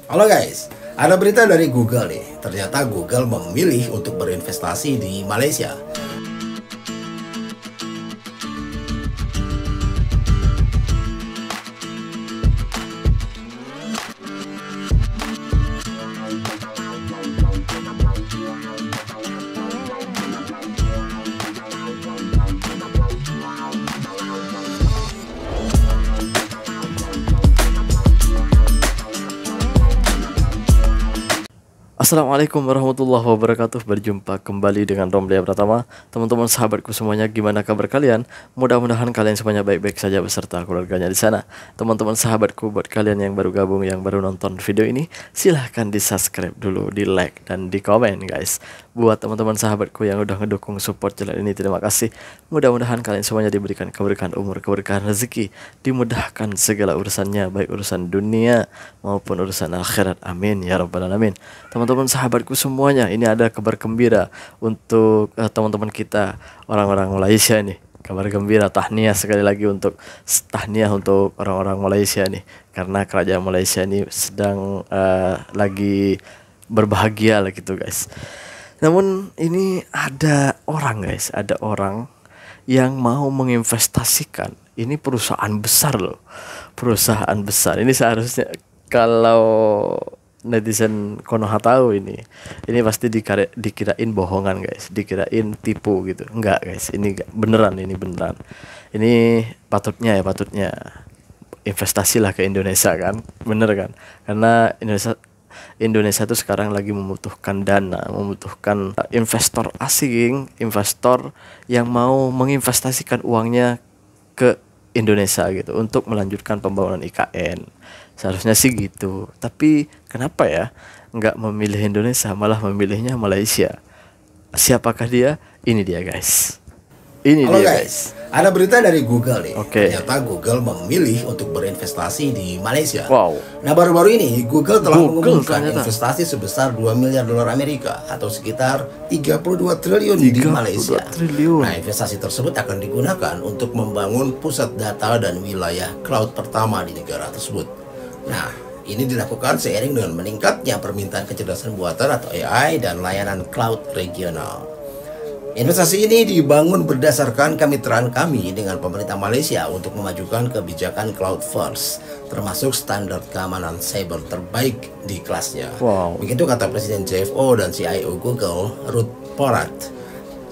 Halo guys, ada berita dari Google nih. Ternyata Google memilih untuk berinvestasi di Malaysia. Assalamualaikum warahmatullahi wabarakatuh. Berjumpa kembali dengan Romlia Pratama. Teman-teman sahabatku semuanya, gimana kabar kalian? Mudah-mudahan kalian semuanya baik-baik saja beserta keluarganya di sana. Teman-teman sahabatku, buat kalian yang baru gabung, yang baru nonton video ini, silahkan di subscribe dulu, di like dan di komen guys. Buat teman-teman sahabatku yang udah ngedukung support channel ini, terima kasih. Mudah-mudahan kalian semuanya diberikan keberkahan umur, keberkahan rezeki, dimudahkan segala urusannya, baik urusan dunia maupun urusan akhirat. Amin ya rabbal alamin. Teman-teman sahabatku semuanya, ini ada kabar gembira untuk teman-teman kita orang-orang Malaysia nih. Kabar gembira, tahniah sekali lagi untuk tahniah untuk orang-orang Malaysia nih, karena kerajaan Malaysia ini sedang lagi berbahagia lah gitu guys. Namun ini ada orang guys, ada orang yang mau menginvestasikan. Ini perusahaan besar loh, perusahaan besar. Ini seharusnya kalau netizen Konoha tahu ini pasti dikirain bohongan guys, dikirain tipu gitu. Enggak guys, ini beneran, ini beneran. Ini patutnya investasilah ke Indonesia kan, bener kan? Karena Indonesia tuh sekarang lagi membutuhkan dana, membutuhkan investor asing, investor yang mau menginvestasikan uangnya ke Indonesia gitu untuk melanjutkan pembangunan IKN. Seharusnya sih gitu. Tapi kenapa ya nggak memilih Indonesia, malah memilihnya Malaysia? Siapakah dia? Ini dia guys. Ini Halo dia guys, ada berita dari Google nih. Oke. Ternyata Google memilih untuk berinvestasi di Malaysia. Wow. Nah, baru-baru ini Google telah mengumumkan ternyata investasi sebesar 2 miliar dolar Amerika atau sekitar 32 triliun di 32 Malaysia. triliun. Nah, investasi tersebut akan digunakan untuk membangun pusat data dan wilayah cloud pertama di negara tersebut. Nah, ini dilakukan seiring dengan meningkatnya permintaan kecerdasan buatan atau AI dan layanan cloud regional. Investasi ini dibangun berdasarkan kemitraan kami dengan pemerintah Malaysia untuk memajukan kebijakan cloud first, termasuk standar keamanan cyber terbaik di kelasnya. Wow. Begitu kata Presiden CFO dan CIO Google, Ruth Porat.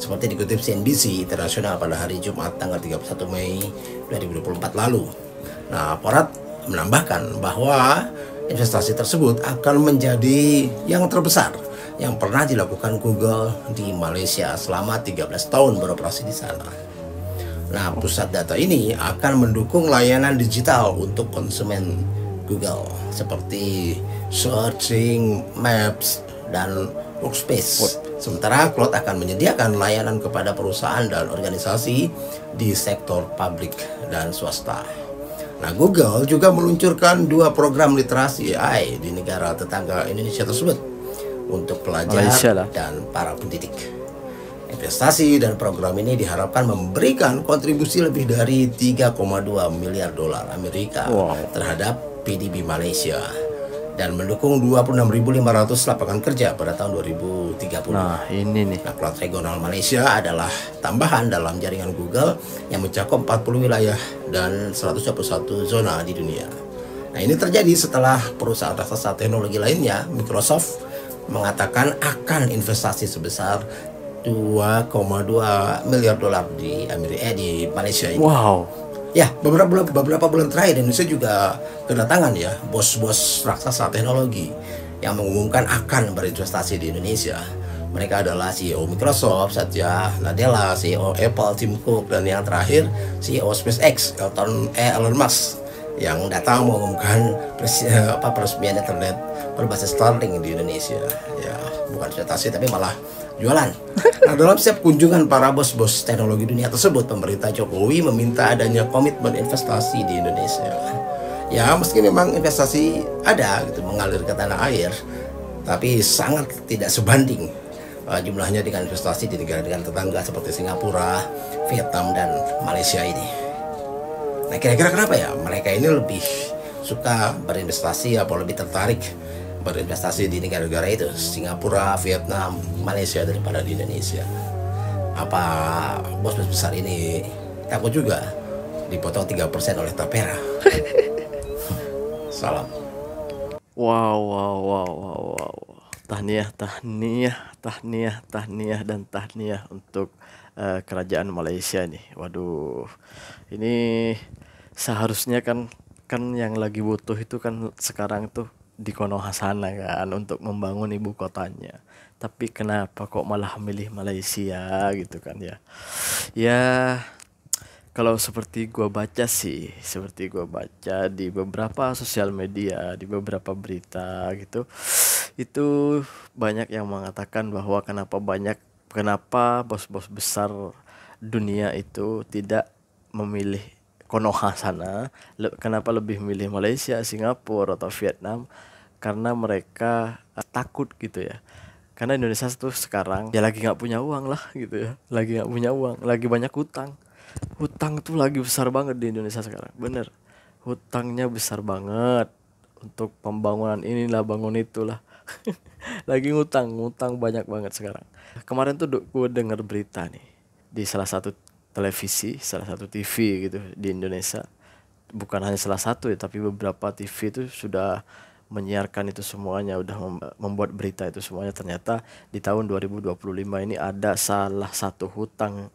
Seperti dikutip CNBC Internasional pada hari Jumat tanggal 31 Mei 2024 lalu. Nah, Porat menambahkan bahwa investasi tersebut akan menjadi yang terbesar yang pernah dilakukan Google di Malaysia selama 13 tahun beroperasi di sana. Nah, pusat data ini akan mendukung layanan digital untuk konsumen Google seperti searching, maps, dan workspace. Sementara Cloud akan menyediakan layanan kepada perusahaan dan organisasi di sektor publik dan swasta. Nah, Google juga meluncurkan 2 program literasi AI di negara tetangga Indonesia tersebut untuk pelajar dan para pendidik. Investasi dan program ini diharapkan memberikan kontribusi lebih dari 3,2 miliar dolar Amerika terhadap PDB Malaysia dan mendukung 26.500 lapangan kerja pada tahun 2030. Nah, ini nih. Nah, cloud regional Malaysia adalah tambahan dalam jaringan Google yang mencakup 40 wilayah dan 121 zona di dunia. Nah, ini terjadi setelah perusahaan raksasa teknologi lainnya, Microsoft, mengatakan akan investasi sebesar 2,2 miliar dolar di Malaysia ini. Wow. Ya, beberapa bulan terakhir Indonesia juga kedatangan ya bos-bos raksasa teknologi yang mengumumkan akan berinvestasi di Indonesia. Mereka adalah CEO Microsoft, Satya Nadella, CEO Apple, Tim Cook, dan yang terakhir CEO SpaceX, Elon Musk, yang datang mengumumkan peresmian internet berbasis Starlink di Indonesia. Ya, bukan investasi tapi malah jualan. Nah, dalam setiap kunjungan para bos-bos teknologi dunia tersebut, pemerintah Jokowi meminta adanya komitmen investasi di Indonesia. Ya, meski memang investasi ada gitu mengalir ke tanah air, tapi sangat tidak sebanding jumlahnya dengan investasi di negara-negara tetangga seperti Singapura, Vietnam, dan Malaysia ini. Nah, kira-kira kenapa ya mereka ini lebih suka berinvestasi atau lebih tertarik berinvestasi di negara-negara itu, Singapura, Vietnam, Malaysia daripada di Indonesia? Apa bos-bos besar ini takut juga dipotong 3% oleh Tapera? Salam. Wow, wow, wow, wow, wow. Tahniah, tahniah, tahniah, tahniah, dan tahniah untuk kerajaan Malaysia nih. Waduh, ini seharusnya kan yang lagi butuh itu kan sekarang tuh di Konoha sana kan untuk membangun ibu kotanya. Tapi kenapa kok malah milih Malaysia gitu kan ya? Ya, kalau seperti gua baca di beberapa sosial media, di beberapa berita gitu, itu banyak yang mengatakan bahwa kenapa bos-bos besar dunia itu tidak memilih Konoha sana, kenapa lebih memilih Malaysia, Singapura atau Vietnam, karena mereka takut gitu ya. Karena Indonesia tuh sekarang ya lagi nggak punya uang lah gitu ya, lagi nggak punya uang, lagi banyak hutang. Hutang tuh lagi besar banget di Indonesia sekarang, bener. Hutangnya besar banget untuk pembangunan inilah, bangun itulah. Lagi ngutang banyak banget sekarang. Kemarin tuh gue denger berita nih di salah satu televisi, salah satu TV gitu di Indonesia. Bukan hanya salah satu ya, tapi beberapa TV itu sudah menyiarkan itu semuanya, udah membuat berita itu semuanya. Ternyata di tahun 2025 ini ada salah satu hutang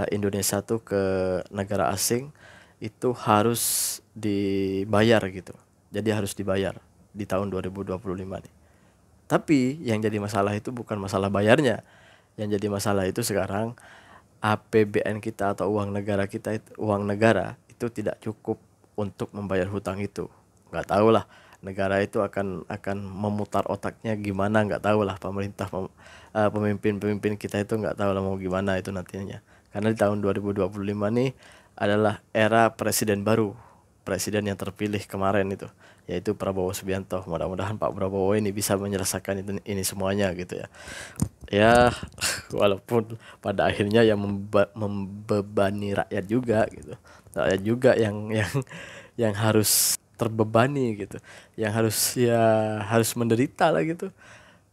Indonesia tuh ke negara asing itu harus dibayar gitu. Jadi harus dibayar di tahun 2025 nih. Tapi yang jadi masalah itu bukan masalah bayarnya. Yang jadi masalah itu sekarang APBN kita atau uang negara kita, uang negara itu tidak cukup untuk membayar hutang itu. Nggak tahu lah negara itu akan memutar otaknya gimana, nggak tahu lah pemerintah pemimpin kita itu nggak tahu lah mau gimana itu nantinya. Karena di tahun 2025 nih adalah era presiden baru, presiden yang terpilih kemarin itu, yaitu Prabowo Subianto. Mudah-mudahan Pak Prabowo ini bisa menyelesaikan ini semuanya gitu ya. Ya, walaupun pada akhirnya yang membebani rakyat juga gitu. Rakyat juga yang harus terbebani gitu. Yang harus menderita lah gitu.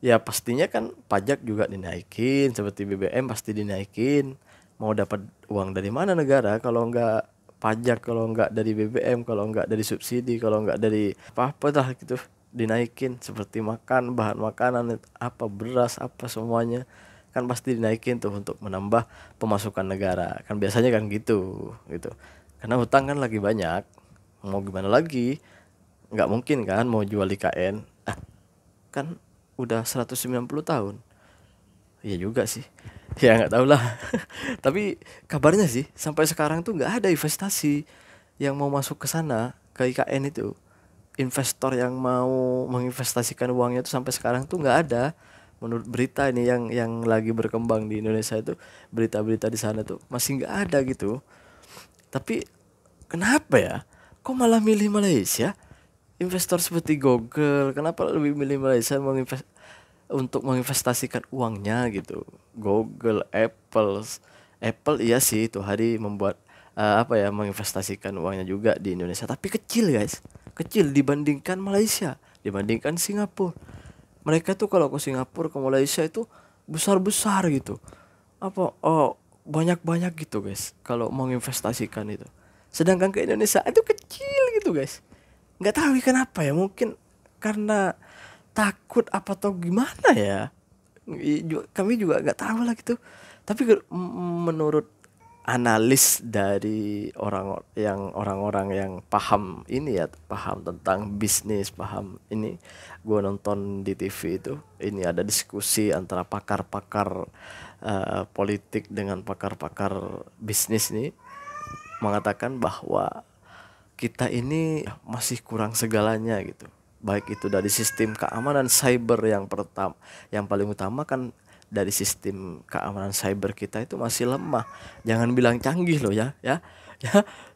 Ya pastinya kan pajak juga dinaikin, seperti BBM pasti dinaikin. Mau dapat uang dari mana negara kalau enggak pajak, kalau enggak dari BBM, kalau enggak dari subsidi, kalau enggak dari apa-apa dah gitu dinaikin, seperti bahan makanan, apa beras, apa semuanya kan pasti dinaikin tuh untuk menambah pemasukan negara. Kan biasanya kan gitu. Karena hutang kan lagi banyak. Mau gimana lagi? Nggak mungkin kan mau jual IKN. Kan udah 190 tahun. Iya juga sih. Ya nggak tahu lah. Tapi kabarnya sih sampai sekarang tuh nggak ada investasi yang mau masuk ke sana, ke IKN itu. Investor yang mau menginvestasikan uangnya itu sampai sekarang tuh nggak ada. Menurut berita ini yang lagi berkembang di Indonesia itu, berita-berita di sana tuh masih nggak ada gitu. Tapi kenapa ya? Kok malah milih Malaysia? Investor seperti Google, kenapa lebih milih Malaysia untuk menginvestasikan uangnya gitu? Google, Apple iya sih itu hari membuat menginvestasikan uangnya juga di Indonesia, tapi kecil guys, kecil dibandingkan Malaysia, dibandingkan Singapura. Mereka tuh kalau ke Singapura, ke Malaysia itu besar-besar gitu. Banyak-banyak gitu guys kalau menginvestasikan itu. Sedangkan ke Indonesia itu kecil gitu guys. Nggak tahu kenapa ya, mungkin karena takut apa atau gimana ya. Kami juga nggak tahu lah gitu. Tapi menurut analis dari orang-orang yang paham ini ya, paham tentang bisnis, paham ini, gue nonton di TV itu, ini ada diskusi antara pakar-pakar politik dengan pakar-pakar bisnis nih, mengatakan bahwa kita ini masih kurang segalanya gitu. Baik itu dari sistem keamanan cyber yang paling utama kan, dari sistem keamanan cyber kita itu masih lemah. Jangan bilang canggih loh ya.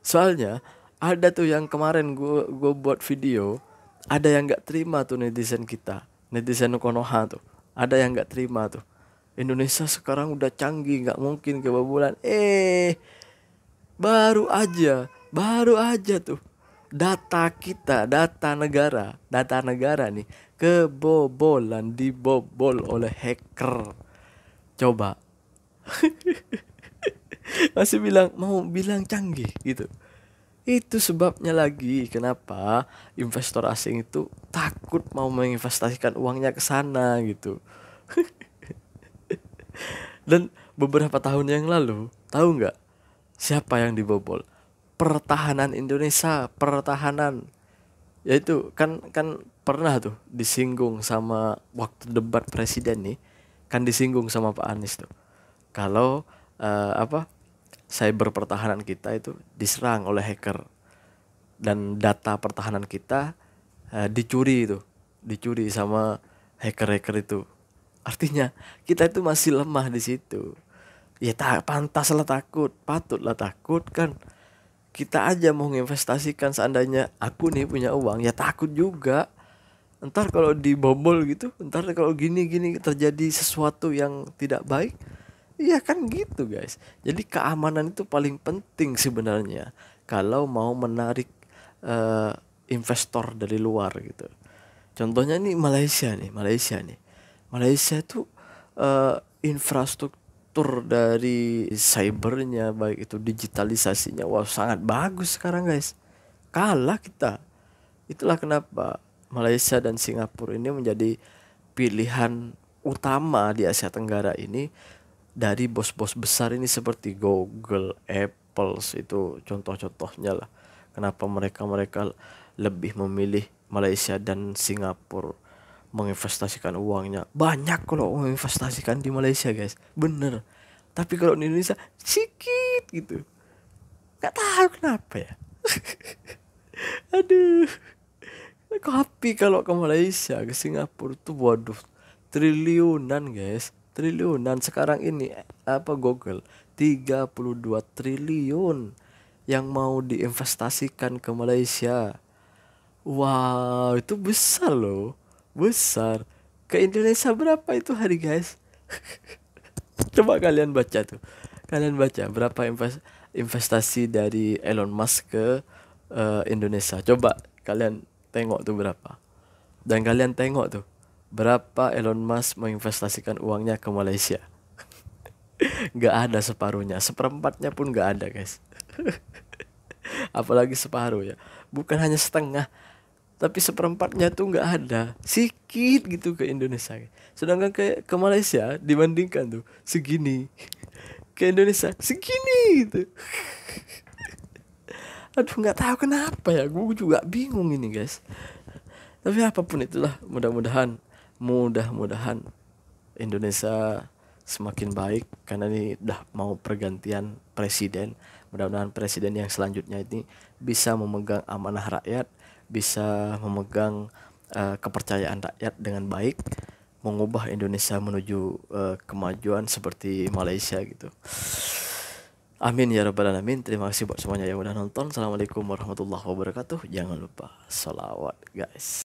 Soalnya ada tuh yang kemarin gue buat video, ada yang nggak terima tuh netizen kita, netizen Konoha tuh, ada yang nggak terima tuh. Indonesia sekarang udah canggih, nggak mungkin kebobolan. Baru aja tuh data kita, data negara nih kebobolan, dibobol oleh hacker. Coba masih mau bilang canggih gitu. Itu sebabnya lagi kenapa investor asing itu takut mau menginvestasikan uangnya ke sana gitu. Dan beberapa tahun yang lalu, tahu nggak siapa yang dibobol? Pertahanan Indonesia, pertahanan. Yaitu kan kan pernah tuh disinggung sama waktu debat presiden nih, kan disinggung sama Pak Anies tuh. Kalau apa cyber pertahanan kita itu diserang oleh hacker dan data pertahanan kita dicuri sama hacker-hacker itu. Artinya kita itu masih lemah di situ. Ya tak pantaslah takut, patutlah takut kan. Kita aja mau menginvestasikan, seandainya aku nih punya uang, ya takut juga. Ntar kalau dibobol gitu, ntar kalau gini-gini terjadi sesuatu yang tidak baik, iya kan gitu guys. Jadi keamanan itu paling penting sebenarnya kalau mau menarik investor dari luar gitu. Contohnya nih Malaysia itu infrastruktur dari cybernya, baik itu digitalisasinya, wah sangat bagus sekarang guys. Kalah kita. Itulah kenapa Malaysia dan Singapura ini menjadi pilihan utama di Asia Tenggara ini dari bos-bos besar ini seperti Google, Apple, itu contoh-contohnya lah. Kenapa mereka lebih memilih Malaysia dan Singapura menginvestasikan uangnya. Banyak kalau menginvestasikan di Malaysia guys, bener. Tapi kalau di Indonesia sedikit gitu. Gak tahu kenapa ya. Aduh. Tapi kalau ke Malaysia, ke Singapura tuh waduh, triliunan guys. Triliunan sekarang ini apa Google 32 triliun yang mau diinvestasikan ke Malaysia. Wow, itu besar loh. Besar. Ke Indonesia berapa itu hari guys? Coba kalian baca tuh. Kalian baca berapa investasi dari Elon Musk ke Indonesia. Coba kalian tengok tuh berapa. Dan kalian tengok tuh berapa Elon Musk menginvestasikan uangnya ke Malaysia. Gak ada separuhnya, seperempatnya pun gak ada guys. Apalagi separuh ya. Bukan hanya setengah, tapi seperempatnya tuh nggak ada, sikit gitu ke Indonesia. Sedangkan ke Malaysia dibandingkan tuh segini, ke Indonesia segini gitu. Aduh nggak tahu kenapa ya, gue juga bingung ini guys. Tapi apapun itulah, mudah-mudahan Indonesia semakin baik karena ini udah mau pergantian presiden. Mudah-mudahan presiden yang selanjutnya ini bisa memegang amanah rakyat, bisa memegang kepercayaan rakyat dengan baik, mengubah Indonesia menuju kemajuan seperti Malaysia gitu. Amin ya rabbal alamin. Terima kasih buat semuanya yang udah nonton. Assalamualaikum warahmatullahi wabarakatuh. Jangan lupa sholawat guys.